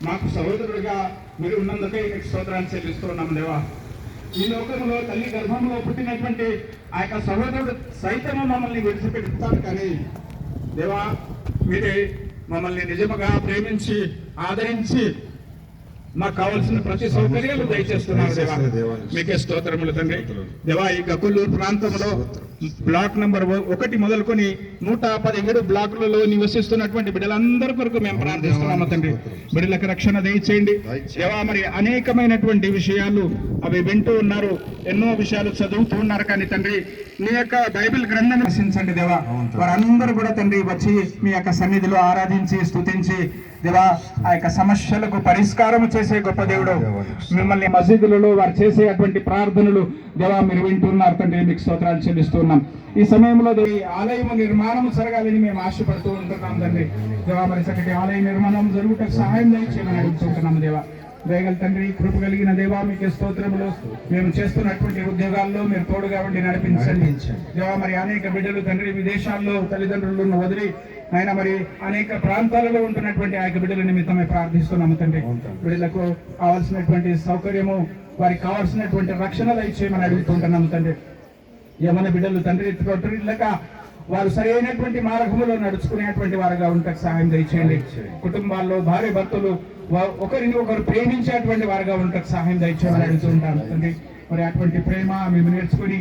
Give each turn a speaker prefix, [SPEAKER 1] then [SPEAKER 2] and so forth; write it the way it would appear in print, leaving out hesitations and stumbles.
[SPEAKER 1] మాకు సహోదరుడిగా మీరు ఉన్నందుకే మీకు స్తోత్రాన్ని చెల్లిస్తున్నాం దేవా. ఈ లోకంలో తల్లి గర్భంలో పుట్టినటువంటి ఆ యొక్క సహోదరుడు సైతము మమ్మల్ని విడిచిపెడతాడు, కానీ దేవా మీరే మమ్మల్ని నిజముగా ప్రేమించి ఆదరించి మాకు కావాల్సిన ప్రతి సౌకర్యాలు దయచేస్తున్నారు దేవా. మీకే స్తోత్రములు తండ్రి. దేవా ఈ గకుల్లూరు ప్రాంతంలో బ్లాక్ నంబర్ 1 మొదలుకొని 117 బ్లాకులలో నివసిస్తున్నటువంటి బిడ్డలందరి కొరకు మేము ప్రార్థిస్తున్నాము తండ్రి. బిడ్డలకు రక్షణ దయచేయండి దేవా. మరి అనేకమైనటువంటి విషయాలు అవి వింటూ ఉన్నారు, ఎన్నో విషయాలు చదువుతూ ఉన్నారు, కానీ తండ్రి మీ యొక్క బైబిల్ గ్రంథం రచించండి దేవా. వారందరూ కూడా తండ్రి వచ్చి మీ యొక్క సన్నిధిలో ఆరాధించి స్తుతించి దేవా ఆ యొక్క సమస్యలకు పరిష్కారం చేసే గొప్ప దేవుడు. మిమ్మల్ని మసీదులలో వారు చేసేటువంటి ప్రార్థనలు దేవా మీరు వింటున్నారు తండ్రి. మీకు స్తోత్రాలు చెల్లిస్తున్నాం. ఈ సమయంలో ఆలయం నిర్మాణం జరగాలని మేము ఆశపడుతూ ఉంటున్నాం తండ్రి. దేవా మరి చక్కటి ఆలయ నిర్మాణం జరుగుటకు సహాయం చేయమని అడుగుతుంటున్నాం దేవా. దయగల తండ్రి, కృప కలిగిన దేవా మీకు స్తోత్రములు. మేము చేస్తున్నటువంటి ఉద్యోగాల్లో మీరు తోడుగా ఉండి నడిపించండి దేవా. మరి అనేక బిడ్డలు తండ్రి విదేశాల్లో తల్లిదండ్రులను వదిలి ఆయన మరి అనేక ప్రాంతాలలో ఉంటున్నటువంటి ఆ యొక్క బిడ్డల నిమిత్తమే ప్రార్థిస్తున్నాము తండ్రి. బిడ్డలకు కావాల్సినటువంటి సౌకర్యము, వారికి కావాల్సినటువంటి రక్షణ దయచేయమని అడుగుతుంటున్నాము తండ్రి. యవన బిడ్డలు తండ్రి తొట్టిల్లక వారు సరైనటువంటి మార్గంలో నడుచుకునేటువంటి వారుగా ఉంటకు సహాయం దయచేయండి. కుటుంబాల్లో భార్య భర్తలు ఒకరిని ఒకరు ప్రేమించేటువంటి వారుగా ఉంటకు సహాయం దయచేయమని అడుగుతుంటాను తండ్రి. మరి అటువంటి ప్రేమ మేము నేర్చుకుని